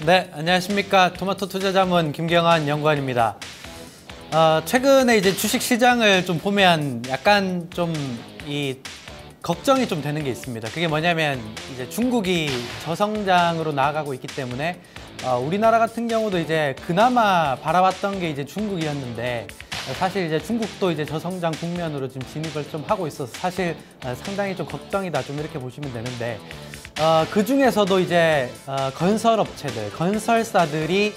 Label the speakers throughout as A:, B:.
A: 네, 안녕하십니까. 토마토 투자자문 김경환 연구원입니다. 최근에 이제 주식 시장을 좀 보면 약간 좀 걱정이 좀 되는 게 있습니다. 그게 뭐냐면 이제 중국이 저성장으로 나아가고 있기 때문에 우리나라 같은 경우도 이제 그나마 바라봤던 게 이제 중국이었는데 사실 이제 중국도 이제 저성장 국면으로 지금 진입을 좀 하고 있어서 사실 상당히 좀 걱정이다, 좀 이렇게 보시면 되는데 그 중에서도 이제 건설업체들, 건설사들이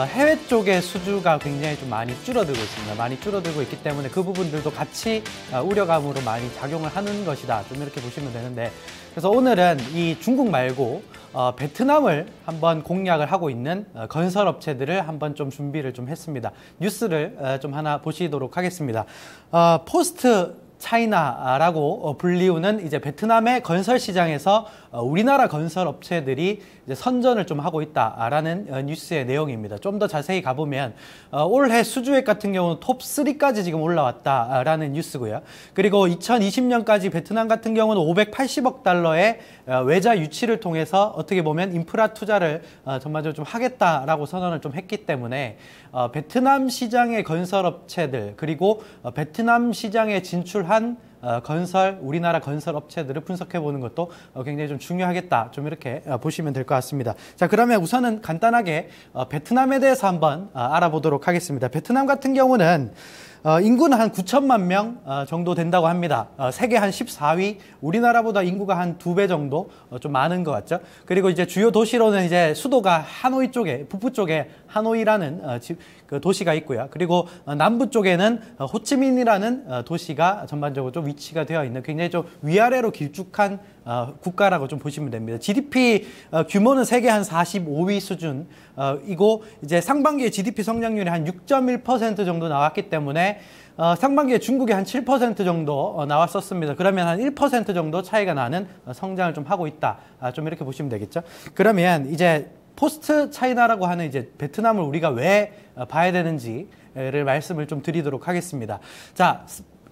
A: 해외 쪽의 수주가 굉장히 좀 많이 줄어들고 있습니다. 많이 줄어들고 있기 때문에 그 부분들도 같이 우려감으로 많이 작용을 하는 것이다, 좀 이렇게 보시면 되는데, 그래서 오늘은 이 중국 말고 베트남을 한번 공략을 하고 있는 건설업체들을 한번 좀 준비를 좀 했습니다. 뉴스를 좀 하나 보시도록 하겠습니다. 포스트 차이나라고 불리우는 이제 베트남의 건설 시장에서 우리나라 건설 업체들이 이제 선전을 좀 하고 있다라는 뉴스의 내용입니다. 좀 더 자세히 가보면 올해 수주액 같은 경우는 톱3까지 지금 올라왔다라는 뉴스고요. 그리고 2020년까지 베트남 같은 경우는 580억 달러의 외자 유치를 통해서 어떻게 보면 인프라 투자를 전반적으로 좀 하겠다라고 선언을 좀 했기 때문에 베트남 시장의 건설업체들, 그리고 베트남 시장에 진출한 우리나라 건설 업체들을 분석해 보는 것도 굉장히 좀 중요하겠다, 좀 이렇게 보시면 될 것 같습니다. 자, 그러면 우선은 간단하게 베트남에 대해서 한번 알아보도록 하겠습니다. 베트남 같은 경우는 인구는 한 9천만 명 정도 된다고 합니다. 세계 한 14위, 우리나라보다 인구가 한 2배 정도 좀 많은 것 같죠. 그리고 이제 주요 도시로는 이제 수도가 하노이 쪽에, 북부 쪽에 하노이라는 그 도시가 있고요. 그리고 남부 쪽에는 호치민이라는 도시가 전반적으로 좀 위치가 되어 있는 굉장히 좀 위아래로 길쭉한 국가라고 좀 보시면 됩니다. GDP 규모는 세계 한 45위 수준이고, 이제 상반기에 GDP 성장률이 한 6.1% 정도 나왔기 때문에 상반기에 중국이 한 7% 정도 나왔었습니다. 그러면 한 1% 정도 차이가 나는 성장을 좀 하고 있다, 좀 이렇게 보시면 되겠죠. 그러면 이제 포스트 차이나라고 하는 이제 베트남을 우리가 왜 봐야 되는지를 말씀을 좀 드리도록 하겠습니다. 자,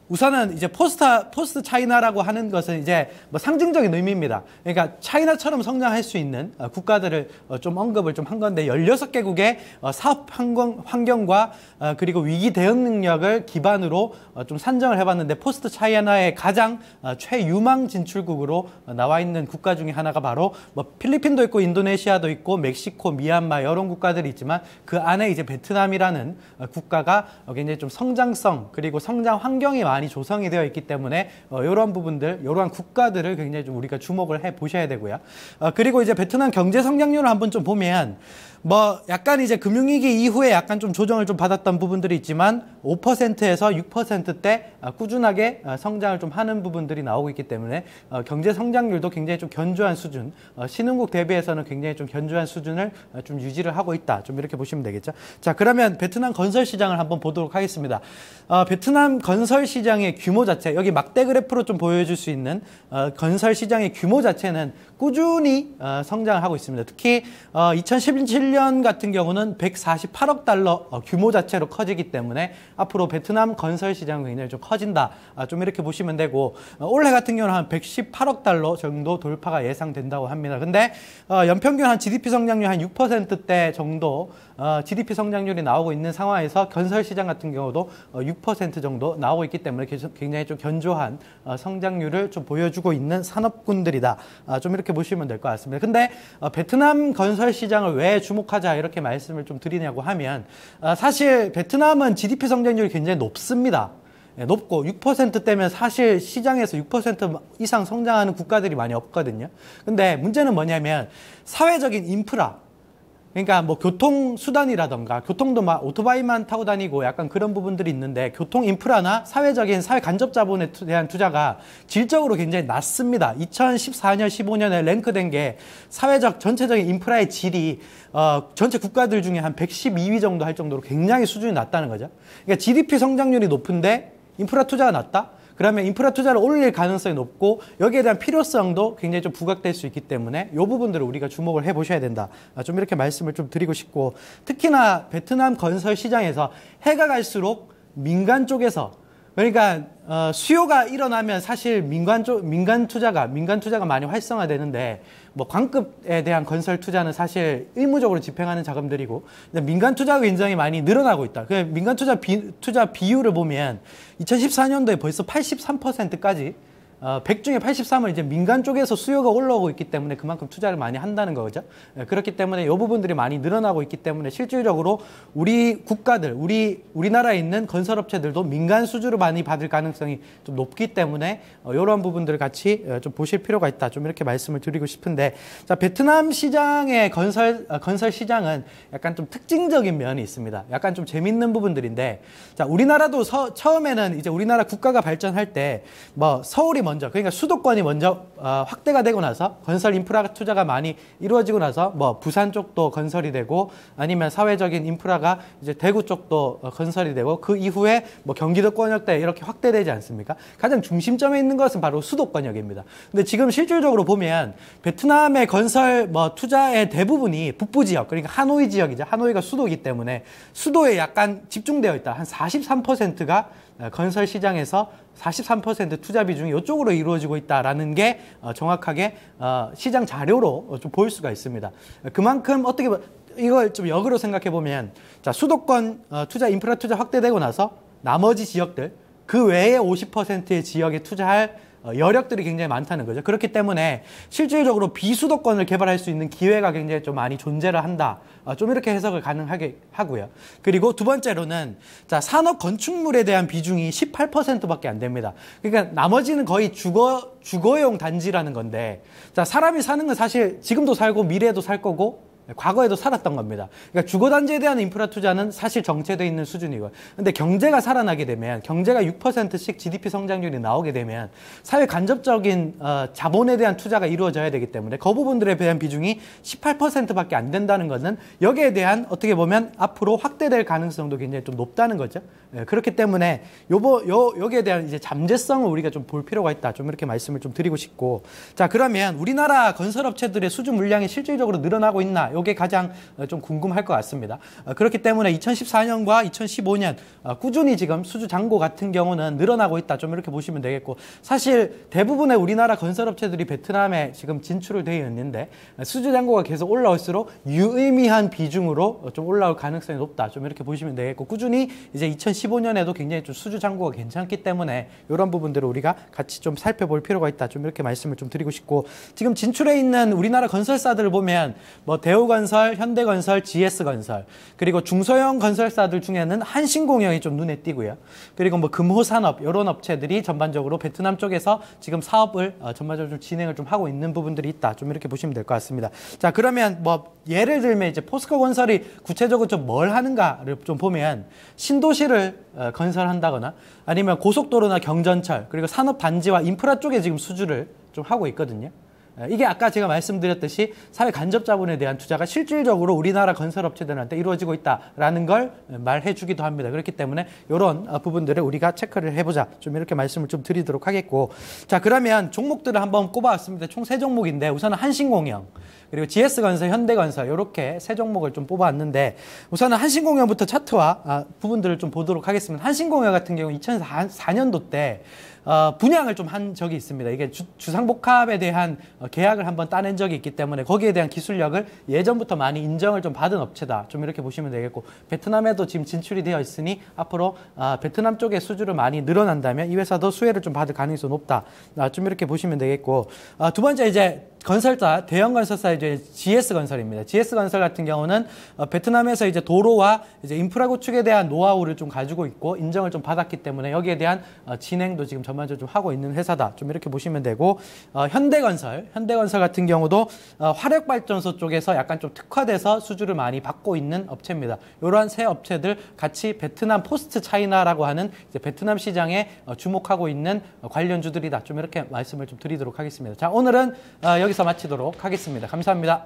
A: 우선은 이제 포스트 차이나라고 하는 것은 이제 뭐 상징적인 의미입니다. 그러니까 차이나처럼 성장할 수 있는 국가들을 좀 언급을 좀 한 건데, 16개국의 사업 환경과 그리고 위기 대응 능력을 기반으로 좀 산정을 해봤는데, 포스트 차이나의 가장 최유망 진출국으로 나와 있는 국가 중에 하나가 바로 뭐 필리핀도 있고 인도네시아도 있고 멕시코, 미얀마 이런 국가들이 있지만, 그 안에 이제 베트남이라는 국가가 굉장히 좀 성장성 그리고 성장 환경이 많이 조성이 되어 있기 때문에 이러한 부분들, 이러한 국가들을 굉장히 좀 우리가 주목을 해 보셔야 되고요. 그리고 이제 베트남 경제 성장률을 한번 좀 보면 뭐 약간 이제 금융위기 이후에 약간 좀 조정을 좀 받았던 부분들이 있지만 5%에서 6%대 꾸준하게 성장을 좀 하는 부분들이 나오고 있기 때문에 경제 성장률도 굉장히 좀 견조한 수준, 신흥국 대비해서는 굉장히 좀 견조한 수준을 좀 유지를 하고 있다, 좀 이렇게 보시면 되겠죠. 자, 그러면 베트남 건설 시장을 한번 보도록 하겠습니다. 베트남 건설 시장의 규모 자체, 여기 막대 그래프로 좀 보여줄 수 있는 건설 시장의 규모 자체는 꾸준히 성장을 하고 있습니다. 특히 2017년 같은 경우는 148억 달러 규모 자체로 커지기 때문에 앞으로 베트남 건설 시장은 굉장히 좀 커진다, 좀 이렇게 보시면 되고, 올해 같은 경우는 한 118억 달러 정도 돌파가 예상된다고 합니다. 근데 연평균 한 GDP 성장률 한 6%대 정도 GDP 성장률이 나오고 있는 상황에서 건설 시장 같은 경우도 6% 정도 나오고 있기 때문에 굉장히 좀 견조한 성장률을 좀 보여주고 있는 산업군들이다, 좀 이렇게 보시면 될 것 같습니다. 근데 베트남 건설 시장을 왜 주목하자 이렇게 말씀을 좀 드리냐고 하면, 사실 베트남은 GDP 성장률이 굉장히 높습니다. 높고 6%대면 사실 시장에서 6% 이상 성장하는 국가들이 많이 없거든요. 근데 문제는 뭐냐면 사회적인 인프라, 그러니까 뭐 교통수단이라던가, 교통도 막 오토바이만 타고 다니고 약간 그런 부분들이 있는데, 교통 인프라나 사회적인 사회 간접 자본에 대한 투자가 질적으로 굉장히 낮습니다. 2014년, 15년에 랭크된 게 사회적 전체적인 인프라의 질이 전체 국가들 중에 한 112위 정도 할 정도로 굉장히 수준이 낮다는 거죠. 그러니까 GDP 성장률이 높은데 인프라 투자가 낮다? 그러면 인프라 투자를 올릴 가능성이 높고 여기에 대한 필요성도 굉장히 좀 부각될 수 있기 때문에 이 부분들을 우리가 주목을 해보셔야 된다, 좀 이렇게 말씀을 좀 드리고 싶고, 특히나 베트남 건설 시장에서 해가 갈수록 민간 쪽에서 그러니까 수요가 일어나면 사실 민간 투자가 많이 활성화되는데 뭐 광급에 대한 건설 투자는 사실 의무적으로 집행하는 자금들이고 민간 투자 굉장히 많이 늘어나고 있다. 그 민간 투자 비율을 보면 2014년도에 벌써 83%까지 100 중에 83은 이제 민간 쪽에서 수요가 올라오고 있기 때문에 그만큼 투자를 많이 한다는 거죠. 그렇기 때문에 이 부분들이 많이 늘어나고 있기 때문에 실질적으로 우리 국가들, 우리나라에 있는 건설업체들도 민간 수주를 많이 받을 가능성이 좀 높기 때문에 이러한 부분들을 같이 좀 보실 필요가 있다. 좀 이렇게 말씀을 드리고 싶은데, 자, 베트남 시장의 건설 시장은 약간 좀 특징적인 면이 있습니다. 약간 좀 재밌는 부분들인데, 자, 우리나라도 처음에는 이제 우리나라 국가가 발전할 때 뭐 서울이 먼저, 그러니까 수도권이 먼저 확대가 되고 나서 건설 인프라 투자가 많이 이루어지고 나서 뭐 부산 쪽도 건설이 되고 아니면 사회적인 인프라가 이제 대구 쪽도 건설이 되고 그 이후에 뭐 경기도권역대 이렇게 확대되지 않습니까? 가장 중심점에 있는 것은 바로 수도권역입니다. 근데 지금 실질적으로 보면 베트남의 건설 뭐 투자의 대부분이 북부 지역, 그러니까 하노이 지역이죠. 하노이가 수도이기 때문에 수도에 약간 집중되어 있다. 한 43%가 건설 시장에서 43% 투자 비중이 이쪽으로 이루어지고 있다라는 게 정확하게 시장 자료로 좀 보일 수가 있습니다. 그만큼 어떻게 이걸 좀 역으로 생각해 보면, 자, 수도권 투자 인프라 투자 확대되고 나서 나머지 지역들 그 외에 50%의 지역에 투자할 여력들이 굉장히 많다는 거죠. 그렇기 때문에 실질적으로 비수도권을 개발할 수 있는 기회가 굉장히 좀 많이 존재를 한다. 좀 이렇게 해석을 가능하게 하고요. 그리고 두 번째로는, 자, 산업 건축물에 대한 비중이 18%밖에 안 됩니다. 그러니까 나머지는 거의 주거용 단지라는 건데, 자, 사람이 사는 건 사실 지금도 살고 미래에도 살 거고 과거에도 살았던 겁니다. 그러니까 주거단지에 대한 인프라 투자는 사실 정체되어 있는 수준이고요. 근데 경제가 살아나게 되면, 경제가 6%씩 GDP 성장률이 나오게 되면 사회 간접적인 자본에 대한 투자가 이루어져야 되기 때문에 그 부분들에 대한 비중이 18%밖에 안 된다는 것은 여기에 대한 어떻게 보면 앞으로 확대될 가능성도 굉장히 좀 높다는 거죠. 그렇기 때문에 여기에 대한 이제 잠재성을 우리가 좀 볼 필요가 있다. 좀 이렇게 말씀을 좀 드리고 싶고, 자, 그러면 우리나라 건설업체들의 수주 물량이 실질적으로 늘어나고 있나? 이게 가장 좀 궁금할 것 같습니다. 그렇기 때문에 2014년과 2015년 꾸준히 지금 수주 잔고 같은 경우는 늘어나고 있다. 좀 이렇게 보시면 되겠고, 사실 대부분의 우리나라 건설업체들이 베트남에 지금 진출을 되어 있는데 수주 잔고가 계속 올라올수록 유의미한 비중으로 좀 올라올 가능성이 높다. 좀 이렇게 보시면 되겠고, 꾸준히 이제 2015년에도 굉장히 좀 수주 잔고가 괜찮기 때문에 이런 부분들을 우리가 같이 좀 살펴볼 필요가 있다. 좀 이렇게 말씀을 좀 드리고 싶고, 지금 진출해 있는 우리나라 건설사들을 보면 뭐 대우건설, 현대건설, GS건설, 그리고 중소형 건설사들 중에는 한신공영이 좀 눈에 띄고요. 그리고 뭐 금호산업 이런 업체들이 전반적으로 베트남 쪽에서 지금 사업을 전반적으로 좀 진행을 좀 하고 있는 부분들이 있다. 좀 이렇게 보시면 될 것 같습니다. 자, 그러면 뭐 예를 들면 이제 포스코 건설이 구체적으로 좀 뭘 하는가를 좀 보면, 신도시를 건설한다거나 아니면 고속도로나 경전철, 그리고 산업단지와 인프라 쪽에 지금 수주를 좀 하고 있거든요. 이게 아까 제가 말씀드렸듯이 사회 간접 자본에 대한 투자가 실질적으로 우리나라 건설업체들한테 이루어지고 있다라는 걸 말해 주기도 합니다. 그렇기 때문에 이런 부분들을 우리가 체크를 해보자. 좀 이렇게 말씀을 좀 드리도록 하겠고, 자, 그러면 종목들을 한번 꼽아왔습니다. 총 3종목인데 우선은 한신공영, 그리고 GS건설, 현대건설 이렇게 3종목을 좀 뽑아왔는데, 우선은 한신공영부터 차트와 부분들을 좀 보도록 하겠습니다. 한신공영 같은 경우 2004년도 때 분양을 좀 한 적이 있습니다. 이게 주상복합에 대한 계약을 한번 따낸 적이 있기 때문에 거기에 대한 기술력을 예전부터 많이 인정을 좀 받은 업체다. 좀 이렇게 보시면 되겠고, 베트남에도 지금 진출이 되어 있으니 앞으로 베트남 쪽의 수주를 많이 늘어난다면 이 회사도 수혜를 좀 받을 가능성이 높다. 좀 이렇게 보시면 되겠고, 두 번째 이제 건설사, 대형 건설사 이제 GS건설입니다. GS건설 같은 경우는 베트남에서 이제 도로와 이제 인프라 구축에 대한 노하우를 좀 가지고 있고 인정을 좀 받았기 때문에 여기에 대한 진행도 지금 전반적으로 좀 하고 있는 회사다. 좀 이렇게 보시면 되고, 현대건설 같은 경우도 화력발전소 쪽에서 약간 좀 특화돼서 수주를 많이 받고 있는 업체입니다. 이러한 세 업체들 같이 베트남 포스트 차이나라고 하는 이제 베트남 시장에 주목하고 있는 관련주들이다. 좀 이렇게 말씀을 좀 드리도록 하겠습니다. 자, 오늘은 여기서 마치도록 하겠습니다. 감사합니다.